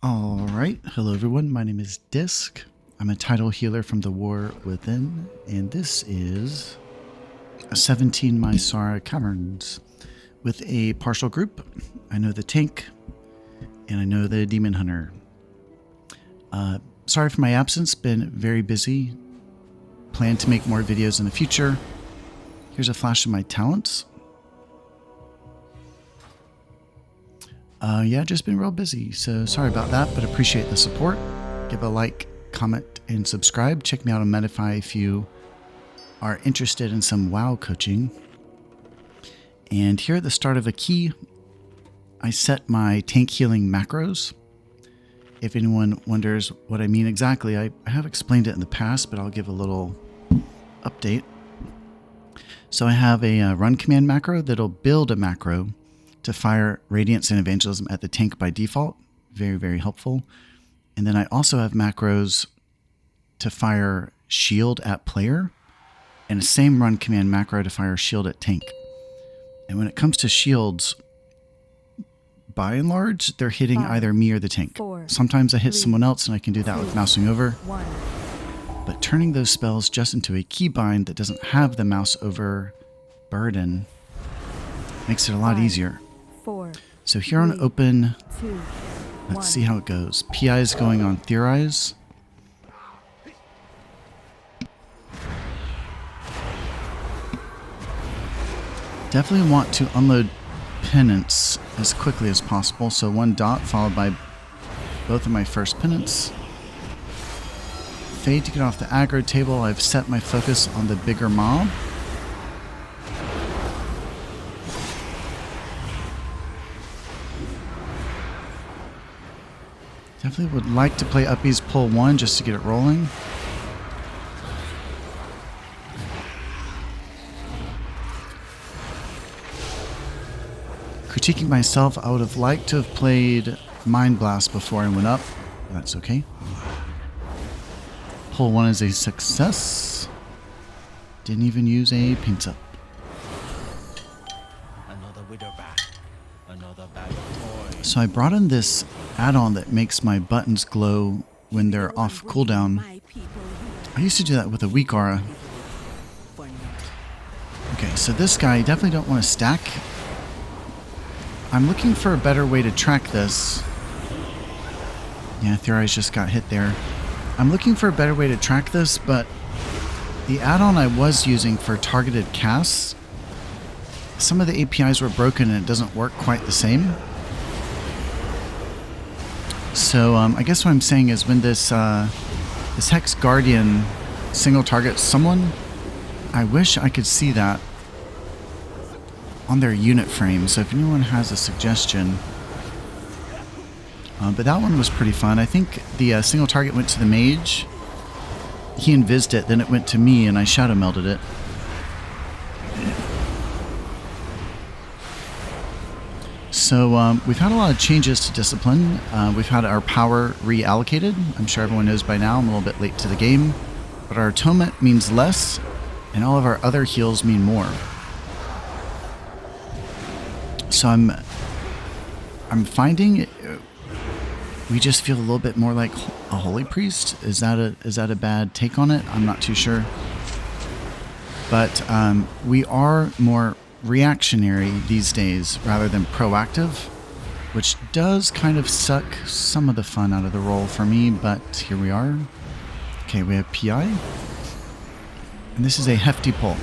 Alright, hello everyone, my name is Disc. I'm a title healer from the War Within, and this is a 17 Misara Caverns with a partial group. I know the tank, and I know the demon hunter. Sorry for my absence, been very busy. Plan to make more videos in the future. Here's a flash of my talents. Yeah, just been real busy, so sorry about that, but appreciate the support. Give a like, comment, and subscribe. Check me out on Medify if you are interested in some WoW coaching. And here at the start of a key, I set my tank healing macros. If anyone wonders what I mean exactly, I have explained it in the past, but I'll give a little update. So I have a run command macro that'll build a macro to fire Radiance and Evangelism at the tank by default. Very, very helpful. And then I also have macros to fire shield at player and the same run command macro to fire shield at tank. And when it comes to shields, by and large, they're hitting either me or the tank. Sometimes I hit someone else and I can do that with mousing over. But turning those spells just into a keybind that doesn't have the mouse over burden makes it a lot easier. So here on open, let's see how it goes. PI is going on Theorize. Definitely want to unload penance as quickly as possible. So 1 dot followed by both of my first penance. Fade to get off the aggro table. I've set my focus on the bigger mob. Definitely would like to play Uppies pull 1 just to get it rolling. Critiquing myself, I would have liked to have played Mind Blast before I went up. That's okay. Pull 1 is a success. Didn't even use a paint up. So I brought in this add-on that makes my buttons glow when they're off cooldown. I used to do that with a weak aura. Okay, so this guy, definitely don't want to stack. I'm looking for a better way to track this. Yeah, Theorize just got hit there. I'm looking for a better way to track this, but the add-on I was using for targeted casts, some of the APIs were broken and it doesn't work quite the same. So I guess what I'm saying is when this Hex Guardian single targets someone, I wish I could see that on their unit frame. So if anyone has a suggestion. But that one was pretty fun. I think the single target went to the mage. He invised it, then it went to me and I shadow melded it. So we've had a lot of changes to Discipline. We've had our power reallocated. I'm sure everyone knows by now I'm a little bit late to the game. But our atonement means less, and all of our other heals mean more. So I'm finding we just feel a little bit more like a holy priest. Is that a bad take on it? I'm not too sure. But we are more reactionary these days rather than proactive, which does kind of suck some of the fun out of the role for me, but here we are. Okay, we have PI, and this is a hefty pull.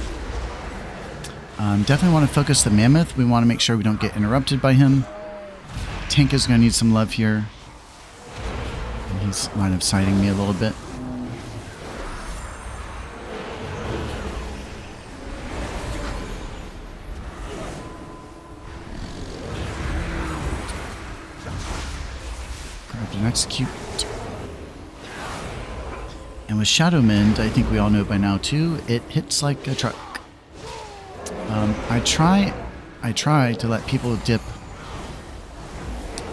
Definitely want to focus the mammoth. We want to make sure we don't get interrupted by him. Tank is going to need some love here, and he's line of sighting me a little bit. And execute. And with Shadow Mend, I think we all know by now too, it hits like a truck. I try to let people dip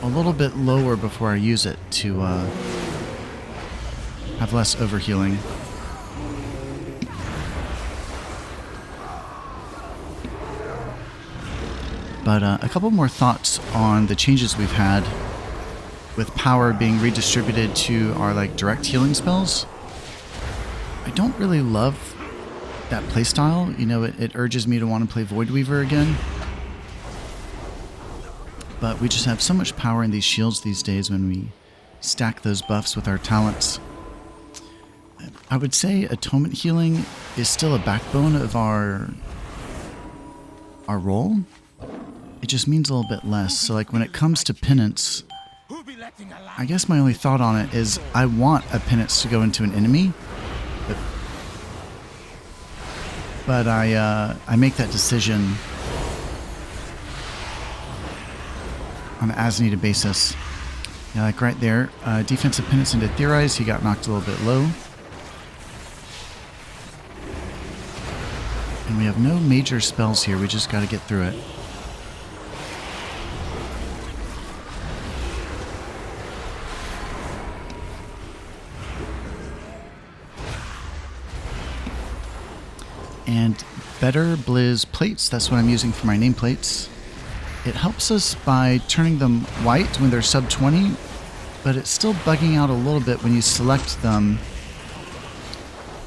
a little bit lower before I use it to have less overhealing. But a couple more thoughts on the changes we've had with power being redistributed to our like direct healing spells. I don't really love that playstyle. You know, it urges me to want to play Voidweaver again. But we just have so much power in these shields these days when we stack those buffs with our talents. I would say Atonement Healing is still a backbone of our role. It just means a little bit less. So like when it comes to Penance, I guess my only thought on it is I want a Penance to go into an enemy. But I make that decision on an as-needed basis. Yeah, like right there, defensive Penance into Theorize, he got knocked a little bit low. And we have no major spells here, we just got to get through it. And Better Blizz plates, that's what I'm using for my nameplates. It helps us by turning them white when they're sub 20, but it's still bugging out a little bit when you select them.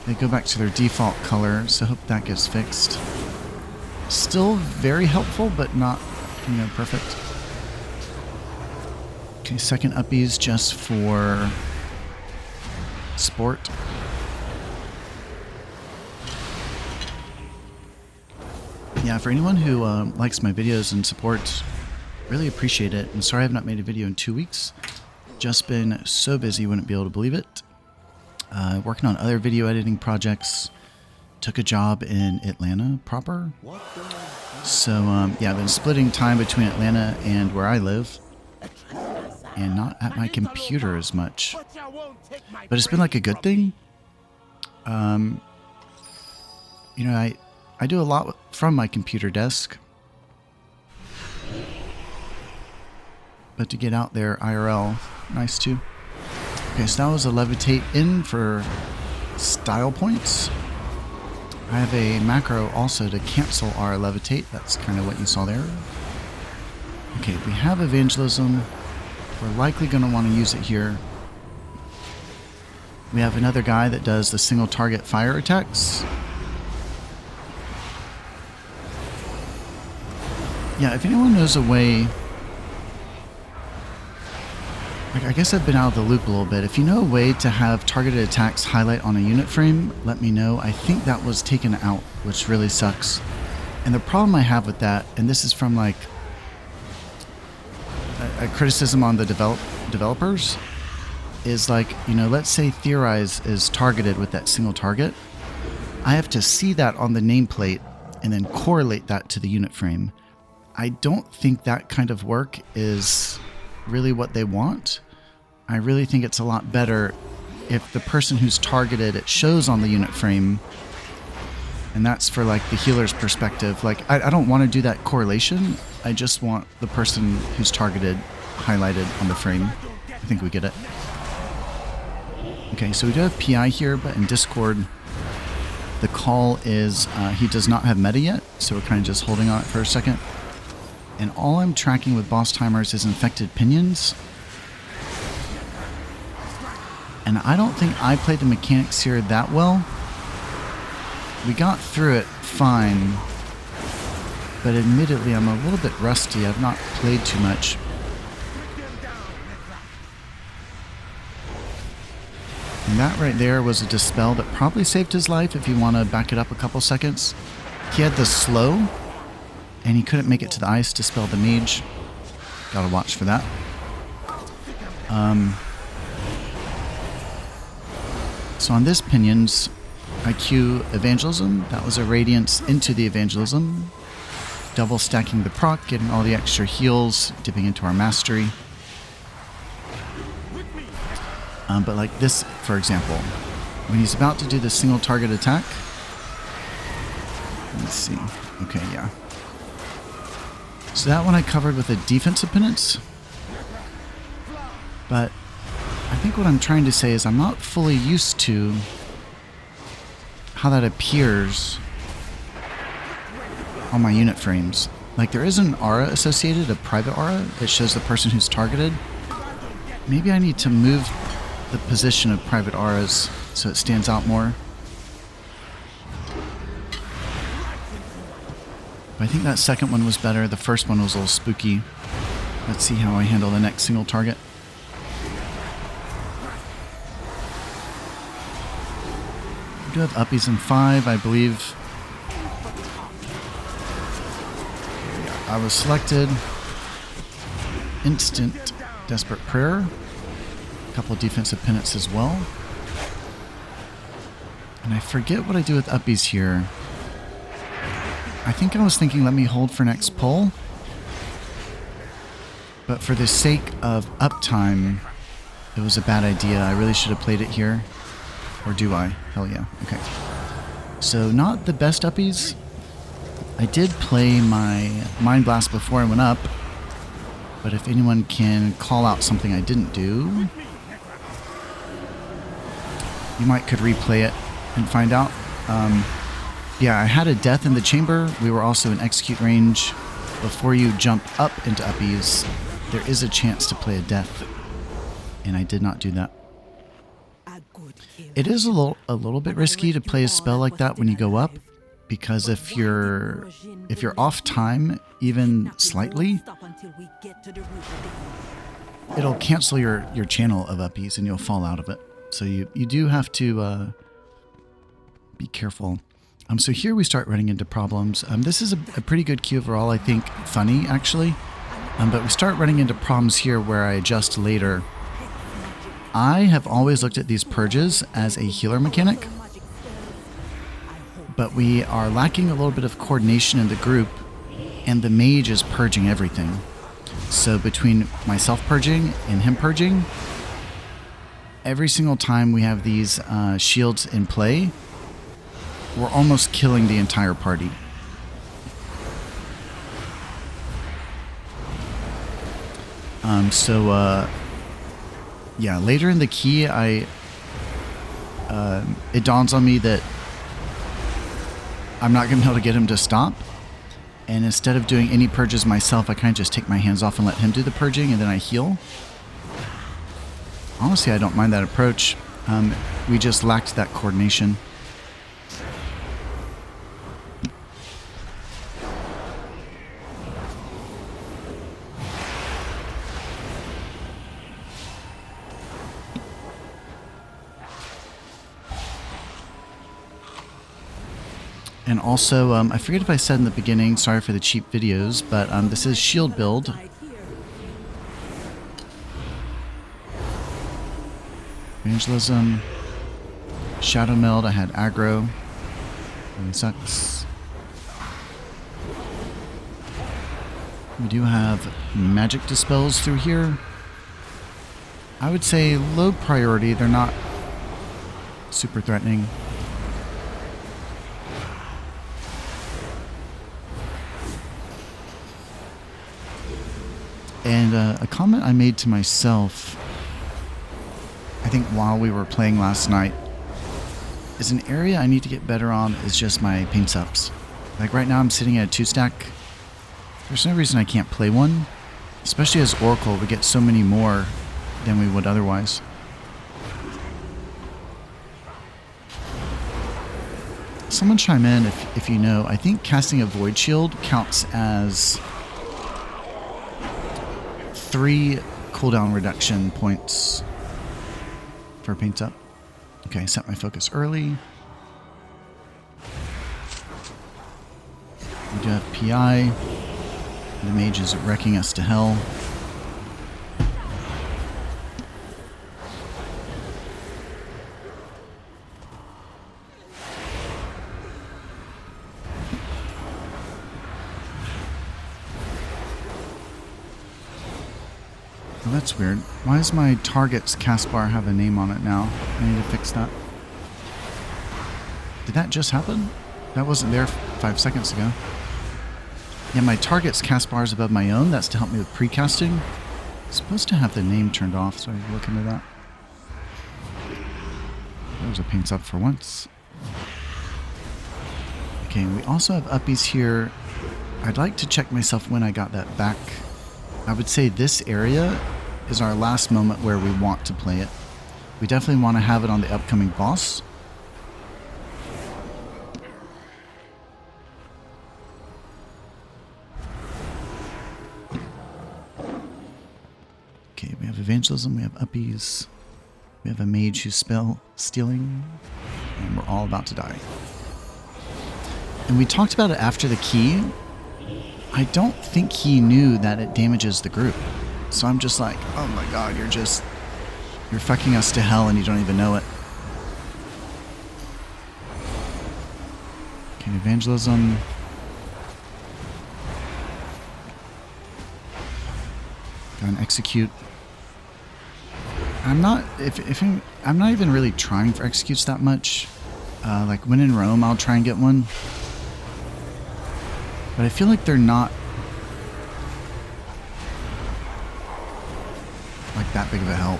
They go back to their default color, so I hope that gets fixed. Still very helpful, but not, you know, perfect. Okay, second uppies just for sport. Yeah, for anyone who likes my videos and supports, really appreciate it. And sorry I've not made a video in 2 weeks. Just been so busy, you wouldn't be able to believe it. Working on other video editing projects. Took a job in Atlanta proper. So yeah, I've been splitting time between Atlanta and where I live. And not at my computer as much. But it's been like a good thing. You know, I do a lot from my computer desk, but to get out there IRL, nice too. Okay, so that was a levitate in for style points. I have a macro also to cancel our levitate. That's kind of what you saw there. Okay, we have evangelism. We're likely going to want to use it here. We have another guy that does the single target fire attacks. Yeah, if anyone knows a way, like I guess I've been out of the loop a little bit. If you know a way to have targeted attacks highlight on a unit frame, let me know. I think that was taken out, which really sucks. And the problem I have with that, and this is from like a criticism on the developers, is like, you know, let's say Theorize is targeted with that single target. I have to see that on the nameplate and then correlate that to the unit frame. I don't think that kind of work is really what they want. I really think it's a lot better if the person who's targeted, it shows on the unit frame, and that's for like the healer's perspective. Like I don't want to do that correlation. I just want the person who's targeted highlighted on the frame. I think we get it. Okay, so we do have PI here, but in Discord, the call is he does not have meta yet, so we're kind of just holding on it for a second. And all I'm tracking with boss timers is infected pinions. And I don't think I played the mechanics here that well. We got through it fine. But admittedly, I'm a little bit rusty. I've not played too much. And that right there was a dispel that probably saved his life if you want to back it up a couple seconds. He had the slow. And he couldn't make it to the ice to spell the mage. Gotta watch for that. So on this pinions, I queue Evangelism. That was a Radiance into the Evangelism. Double stacking the proc, getting all the extra heals, dipping into our Mastery. But like this, for example, when he's about to do the single target attack. Let's see. Okay, yeah. So that one I covered with a defensive penance. But I think what I'm trying to say is I'm not fully used to how that appears on my unit frames. Like there is an aura associated, a private aura that shows the person who's targeted. Maybe I need to move the position of private auras so it stands out more. But I think that second one was better. The first one was a little spooky. Let's see how I handle the next single target. We do have uppies in 5, I believe. I was selected. Instant Desperate Prayer. A couple defensive penance as well. And I forget what I do with uppies here. I think I was thinking let me hold for next pull. But for the sake of uptime, it was a bad idea. I really should have played it here. Or do I? Hell yeah. Okay. So not the best uppies. I did play my Mind Blast before I went up. But if anyone can call out something I didn't do, you might could replay it and find out. Yeah, I had a death in the chamber. We were also in execute range. Before you jump up into uppies, there is a chance to play a death. And I did not do that. It is a little bit risky to play a spell like that when you go up, because if you're off time, even slightly, it'll cancel your channel of uppies and you'll fall out of it. So you do have to be careful. So here we start running into problems. This is a pretty good queue overall, I think. Funny, actually. But we start running into problems here where I adjust later. I have always looked at these purges as a healer mechanic. But we are lacking a little bit of coordination in the group, and the mage is purging everything. So between myself purging and him purging, every single time we have these shields in play, we're almost killing the entire party. Yeah, later in the key, it dawns on me that I'm not going to be able to get him to stop. And instead of doing any purges myself, I kind of just take my hands off and let him do the purging, and then I heal. Honestly, I don't mind that approach. We just lacked that coordination. And also, I forget if I said in the beginning, sorry for the cheap videos, but this is shield build. Evangelism. Shadow Meld, I had aggro. Really sucks. We do have magic dispels through here. I would say low priority, they're not super threatening. And a comment I made to myself, I think while we were playing last night, is an area I need to get better on is just my paint ups. Like right now I'm sitting at a 2-stack. There's no reason I can't play one. Especially as Oracle, we get so many more than we would otherwise. Someone chime in if you know. I think casting a Void Shield counts as 3 cooldown reduction points for paint up. Okay, set my focus early. We do have PI. The mage is wrecking us to hell. Oh, that's weird. Why does my target's cast bar have a name on it now? I need to fix that. Did that just happen? That wasn't there 5 seconds ago. Yeah, my target's cast bar is above my own. That's to help me with precasting. I'm supposed to have the name turned off, so I can look into that. There's a paint up for once. Okay, we also have uppies here. I'd like to check myself when I got that back. I would say this area is our last moment where we want to play it. We definitely want to have it on the upcoming boss. Okay, we have evangelism, we have uppies, we have a mage who's stealing, and we're all about to die. And we talked about it after the key. I don't think he knew that it damages the group. So I'm just like, oh my god, you're fucking us to hell and you don't even know it. Okay, evangelism. Got an execute. I'm not even really trying for executes that much. Like when in Rome, I'll try and get one. But I feel like they're not like that big of a help.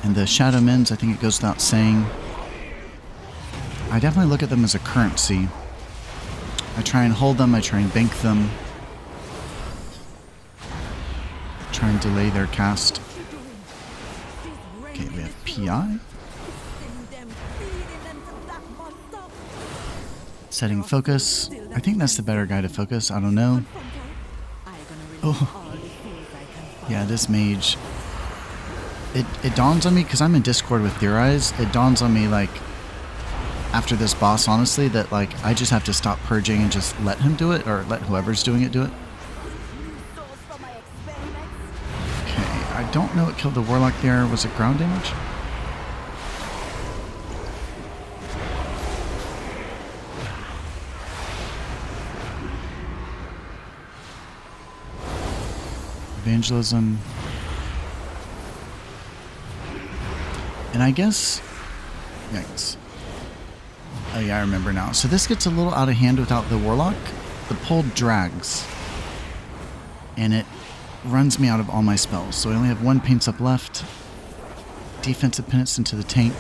And the shadow mins, I think it goes without saying. I definitely look at them as a currency. I try and hold them, I try and bank them. Try and delay their cast. Okay, we have PI. Setting focus. I think that's the better guy to focus, I don't know. Oh. Yeah, this mage. It dawns on me, because I'm in Discord with Theorize, it dawns on me, like, after this boss, honestly, that, like, I just have to stop purging and just let him do it, or let whoever's doing it do it. Okay, I don't know what killed the Warlock there. Was it ground damage? Evangelism. And I guess... Yikes. Oh yeah, I remember now. So this gets a little out of hand without the Warlock. The pull drags. And it runs me out of all my spells. So I only have one Paints Up left. Defensive Penance into the tank.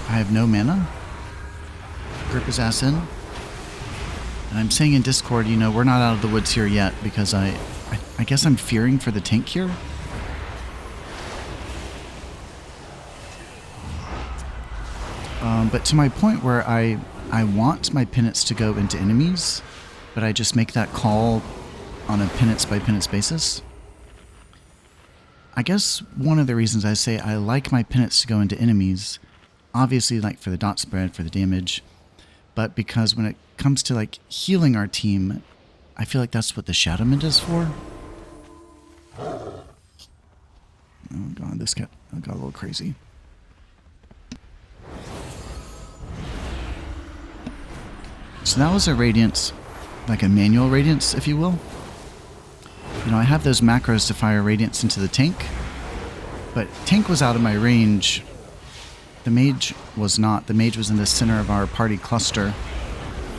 I have no mana. Grip his ass in. And I'm saying in Discord, you know, we're not out of the woods here yet, because I guess I'm fearing for the tank here. But to my point where I want my penance to go into enemies, but I just make that call on a penance by penance basis. I guess one of the reasons I say I like my penance to go into enemies, obviously like for the dot spread, for the damage, but because when it comes to like healing our team, I feel like that's what the Shadow Mint is for. Oh god, this got a little crazy. So that was a Radiance, like a manual Radiance, if you will. You know, I have those macros to fire Radiance into the tank, but tank was out of my range. The mage was not. The mage was in the center of our party cluster.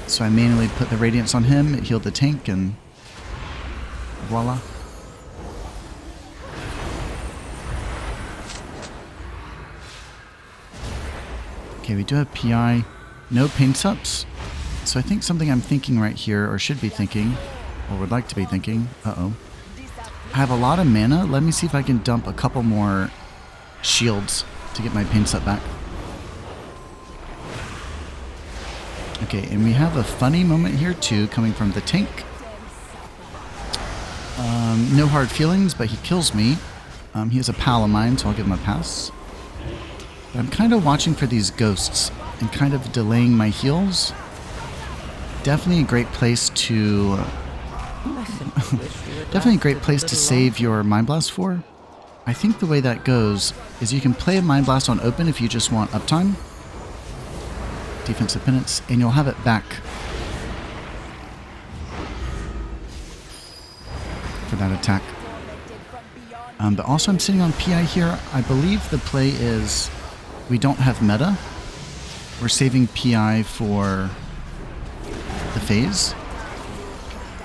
So I manually put the Radiance on him, it healed the tank, and voila. Okay, we do have PI. No Paints Ups. So I think something I'm thinking right here, or should be thinking, or would like to be thinking, I have a lot of mana. Let me see if I can dump a couple more shields to get my Paints Up back. Okay, and we have a funny moment here too, coming from the tank. No hard feelings, but he kills me. He has a pal of mine, so I'll give him a pass. But I'm kind of watching for these ghosts and kind of delaying my heals. Definitely a great place to... definitely a great place to save your Mind Blast for. I think the way that goes is you can play a Mind Blast on open if you just want uptime. Defensive Penance, and you'll have it back for that attack. But also I'm sitting on PI here. I believe the play is we don't have meta. We're saving PI for the phase.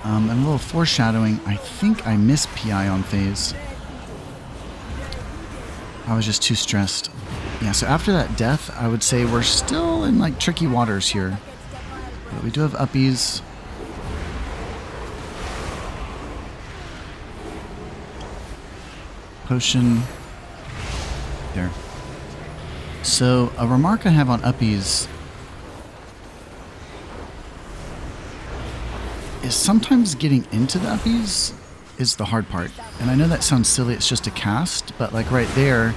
And a little foreshadowing, I think I missed PI on phase. I was just too stressed. Yeah, so after that death, I would say we're still in like tricky waters here. But we do have uppies. Potion. There. So a remark I have on uppies is sometimes getting into the uppies is the hard part. And I know that sounds silly, it's just a cast, but like right there,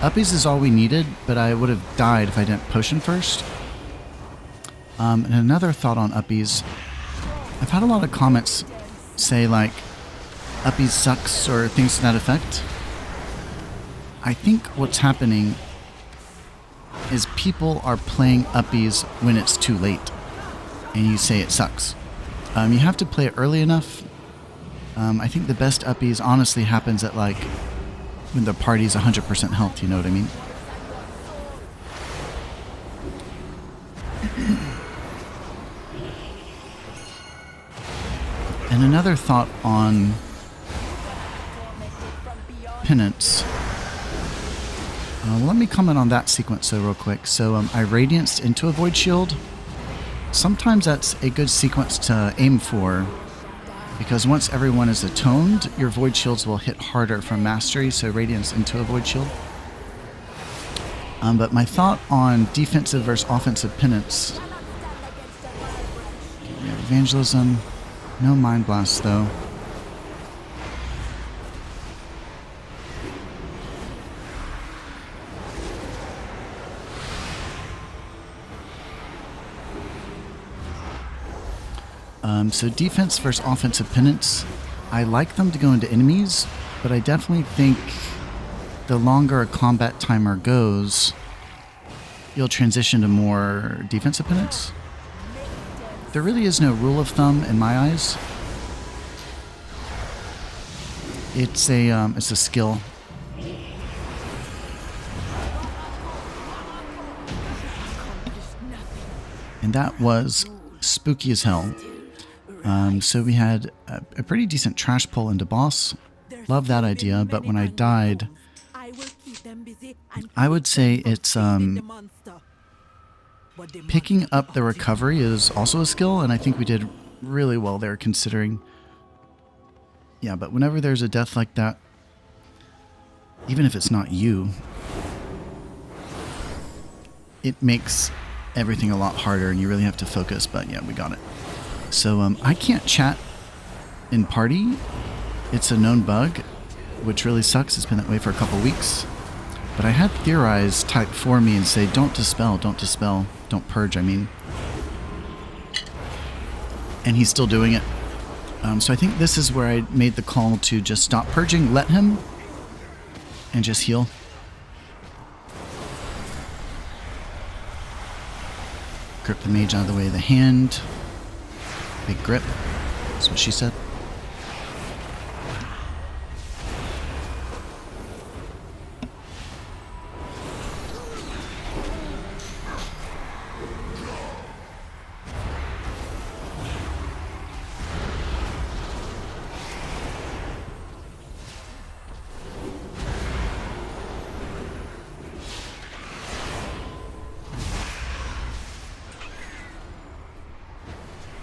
uppies is all we needed, but I would have died if I didn't potion first. And another thought on uppies, I've had a lot of comments say like, uppies sucks or things to that effect. I think what's happening is people are playing uppies when it's too late, and you say it sucks. You have to play it early enough. I think the best uppies honestly happens at like when the party's 100% health, you know what I mean? And another thought on penance. Let me comment on that sequence real quick. So I radianced into a void shield. Sometimes that's a good sequence to aim for, because once everyone is atoned, your void shields will hit harder from mastery, so radiance into a void shield. But my thought on defensive versus offensive penance. We have evangelism. No mind blast though. So defense versus offensive penance, I like them to go into enemies, but I definitely think the longer a combat timer goes, you'll transition to more defensive penance. There really is no rule of thumb in my eyes. It's a skill. And that was spooky as hell. So we had a pretty decent trash pull into boss. Love that idea, but when I died, I would say it's picking up the recovery is also a skill, and I think we did really well there considering. Yeah, but whenever there's a death like that, even if it's not you, it makes everything a lot harder and you really have to focus, but yeah, we got it. So I can't chat in party. It's a known bug, which really sucks. It's been that way for a couple weeks. But I had Theorize type for me and say, don't dispel, don't purge, I mean. And he's still doing it. So I think this is where I made the call to just stop purging, let him, and just heal. Grip the mage out of the way of the hand. Big grip. That's what she said.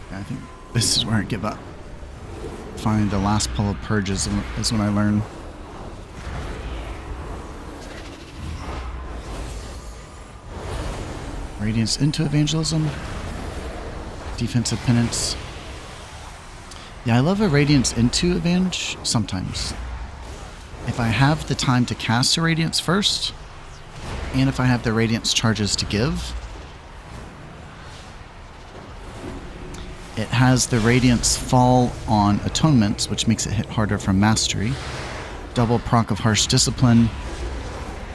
I think this is where I give up. Finally, the last pull of purges is when I learn. Radiance into evangelism. Defensive penance. Yeah, I love a radiance into avenge sometimes. If I have the time to cast a radiance first, and if I have the radiance charges to give, it has the radiance fall on atonements, which makes it hit harder from mastery. Double proc of harsh discipline,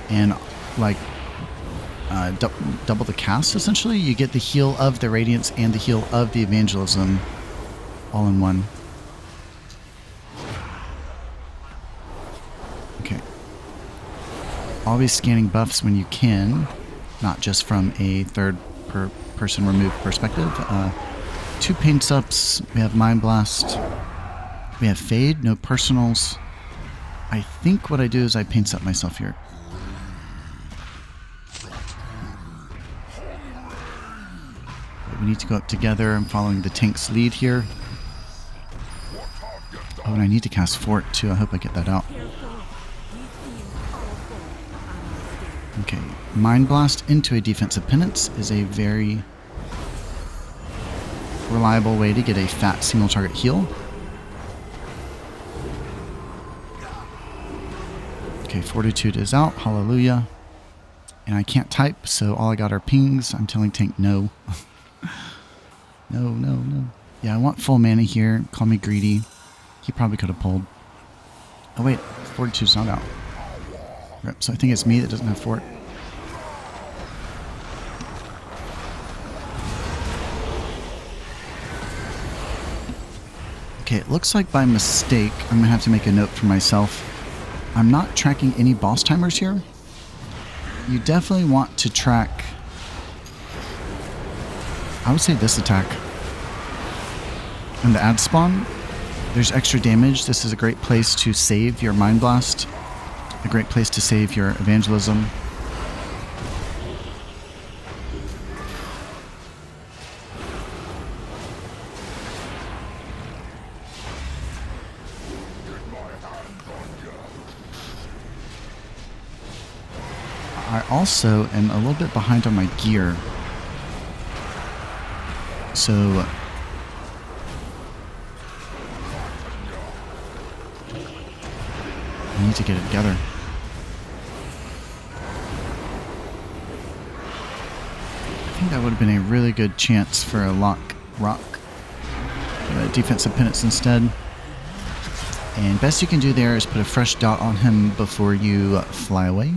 and like double the cast essentially. You get the heal of the radiance and the heal of the evangelism all in one. Okay. Always scanning buffs when you can, not just from a third person removed perspective. 2 pain sups, we have Mind Blast, we have Fade, no personals. I think what I do is I pain sup myself here. We need to go up together. I'm following the tank's lead here. Oh, and I need to cast Fort too. I hope I get that out. Okay, Mind Blast into a defensive penance is a very reliable way to get a fat single target heal. Okay, Fortitude is out. Hallelujah. And I can't type, so all I got are pings. I'm telling tank no. No. Yeah, I want full mana here. Call me greedy. He probably could have pulled. Oh wait, Fortitude's not out. Right, so I think it's me that doesn't have Fort. Okay, it looks like by mistake, I'm going to have to make a note for myself. I'm not tracking any boss timers here. You definitely want to track, I would say this attack. And the add spawn, there's extra damage. This is a great place to save your Mind Blast. A great place to save your Evangelism. I also am a little bit behind on my gear. So I need to get it together. I think that would have been a really good chance for a rock defensive penance instead. And best you can do there is put a fresh dot on him before you fly away.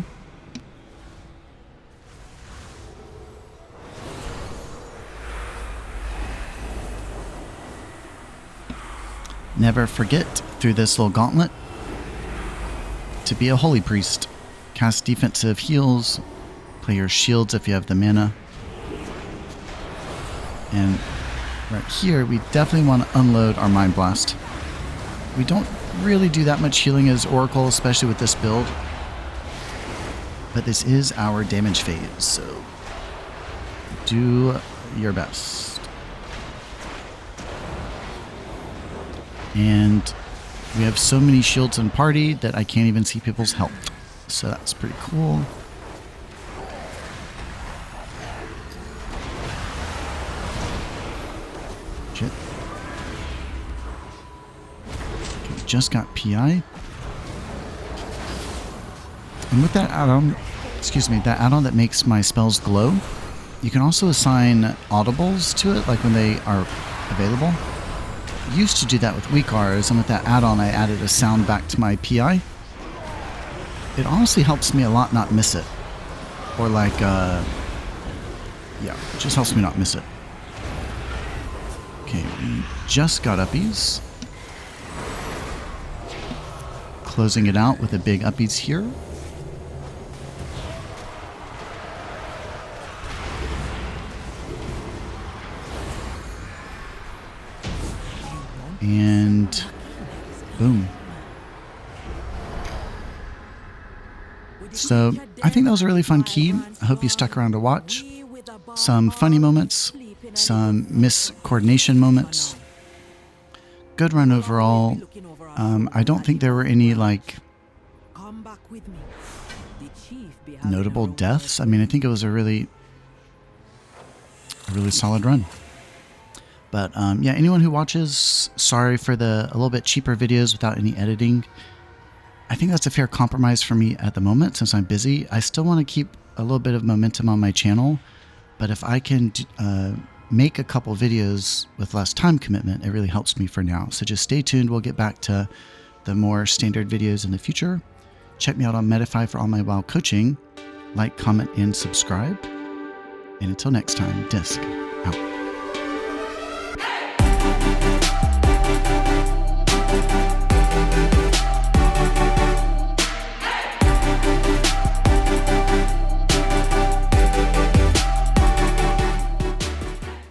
Never forget, through this little gauntlet, to be a holy priest. Cast defensive heals, play your shields if you have the mana. And right here, we definitely want to unload our Mind Blast. We don't really do that much healing as Oracle, especially with this build. But this is our damage phase, so do your best. And we have so many shields in party that I can't even see people's health. So that's pretty cool. Shit. Okay, just got PI. And with that add-on, that add-on that makes my spells glow, you can also assign audibles to it, like when they are available. Used to do that with weak Rs, and with that add-on I added a sound back to my PI. It honestly helps me a lot not miss it. Or like, yeah, it just helps me not miss it. Okay, we just got uppies. Closing it out with a big uppies here. And boom. So I think that was a really fun key. I hope you stuck around to watch. Some funny moments, some miscoordination moments. Good run overall. I don't think there were any like notable deaths. I mean, I think it was a really solid run. But yeah, anyone who watches, sorry for a little bit cheaper videos without any editing. I think that's a fair compromise for me at the moment since I'm busy. I still want to keep a little bit of momentum on my channel, but if I can make a couple videos with less time commitment, it really helps me for now. So just stay tuned. We'll get back to the more standard videos in the future. Check me out on Medify for all my WoW coaching. Like, comment, and subscribe. And until next time, Disc out.